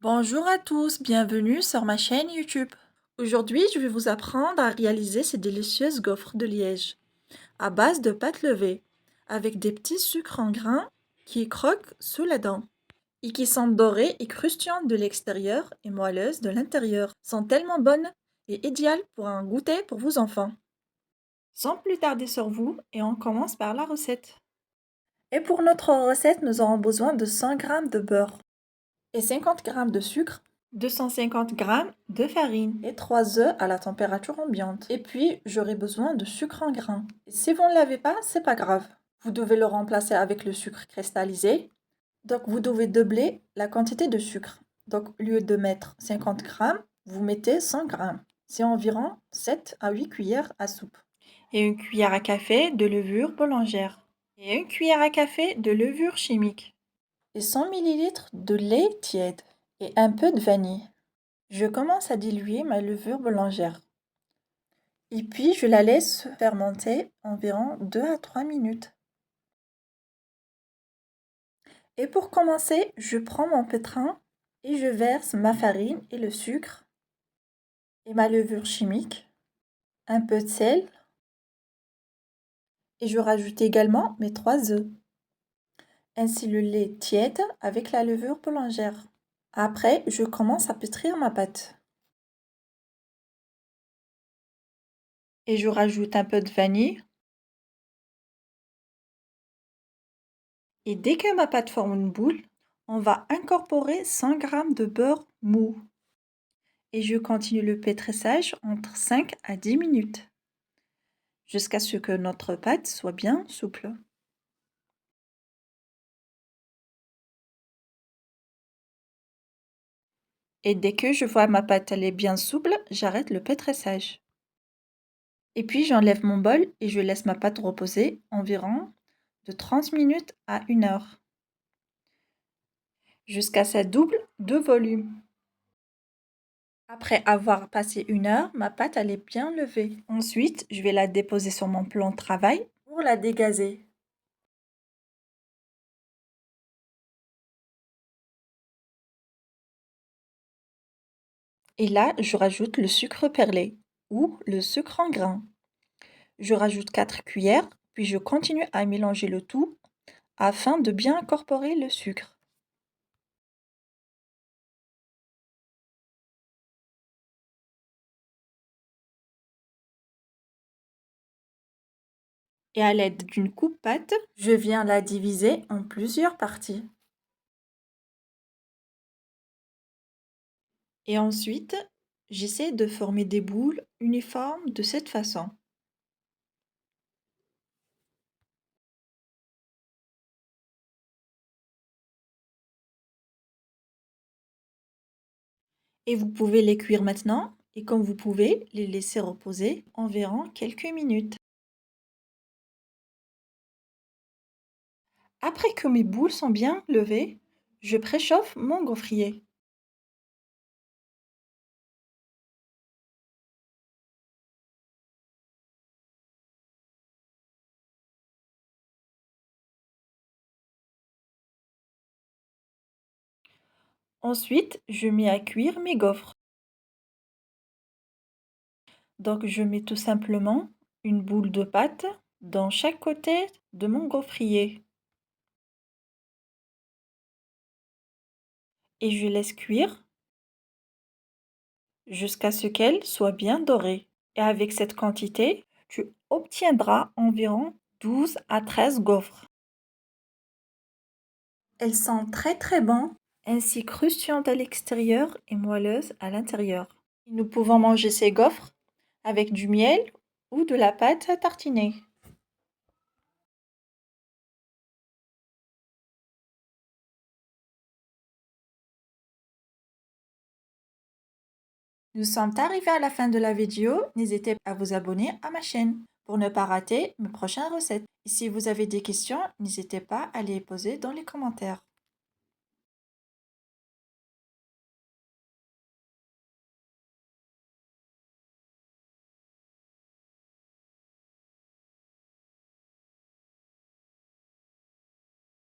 Bonjour à tous, bienvenue sur ma chaîne YouTube. Aujourd'hui, je vais vous apprendre à réaliser ces délicieuses gaufres de Liège à base de pâte levée avec des petits sucres en grains qui croquent sous la dent et qui sont dorées et croustillantes de l'extérieur et moelleuses de l'intérieur. Sont tellement bonnes et idéales pour un goûter pour vos enfants. Sans plus tarder sur vous, et on commence par la recette. Et pour notre recette, nous aurons besoin de 100 g de beurre et 50 g de sucre, 250 g de farine et 3 œufs à la température ambiante. Et puis, j'aurai besoin de sucre en grains. Et si vous ne l'avez pas, c'est pas grave. Vous devez le remplacer avec le sucre cristallisé. Donc, vous devez doubler la quantité de sucre. Donc, au lieu de mettre 50 g, vous mettez 100 g. C'est environ 7 à 8 cuillères à soupe. Et une cuillère à café de levure boulangère. Et une cuillère à café de levure chimique. Et 100 ml de lait tiède et un peu de vanille. Je commence à diluer ma levure boulangère. Et puis je la laisse fermenter environ 2 à 3 minutes. Et pour commencer, je prends mon pétrin et je verse ma farine et le sucre et ma levure chimique, un peu de sel et je rajoute également mes 3 œufs, ainsi le lait tiède avec la levure boulangère. Après, je commence à pétrir ma pâte. Et je rajoute un peu de vanille. Et dès que ma pâte forme une boule, on va incorporer 100 g de beurre mou. Et je continue le pétrissage entre 5 à 10 minutes, jusqu'à ce que notre pâte soit bien souple. Et dès que je vois ma pâte elle est bien souple, j'arrête le pétrissage. Et puis j'enlève mon bol et je laisse ma pâte reposer environ de 30 minutes à 1 heure, jusqu'à sa double de volume. Après avoir passé 1 heure, ma pâte elle est bien levée. Ensuite, je vais la déposer sur mon plan de travail pour la dégazer. Et là, je rajoute le sucre perlé ou le sucre en grains. Je rajoute 4 cuillères, puis je continue à mélanger le tout afin de bien incorporer le sucre. Et à l'aide d'une coupe-pâte, je viens la diviser en plusieurs parties. Et ensuite, j'essaie de former des boules uniformes de cette façon. Et vous pouvez les cuire maintenant et comme vous pouvez les laisser reposer environ quelques minutes. Après que mes boules sont bien levées, je préchauffe mon gaufrier. Ensuite, je mets à cuire mes gaufres. Donc je mets tout simplement une boule de pâte dans chaque côté de mon gaufrier. Et je laisse cuire jusqu'à ce qu'elle soit bien dorée. Et avec cette quantité, tu obtiendras environ 12 à 13 gaufres. Elles sont très bonnes, ainsi croustillantes à l'extérieur et moelleuses à l'intérieur. Nous pouvons manger ces gaufres avec du miel ou de la pâte à tartiner. Nous sommes arrivés à la fin de la vidéo. N'hésitez pas à vous abonner à ma chaîne pour ne pas rater mes prochaines recettes. Et si vous avez des questions, n'hésitez pas à les poser dans les commentaires.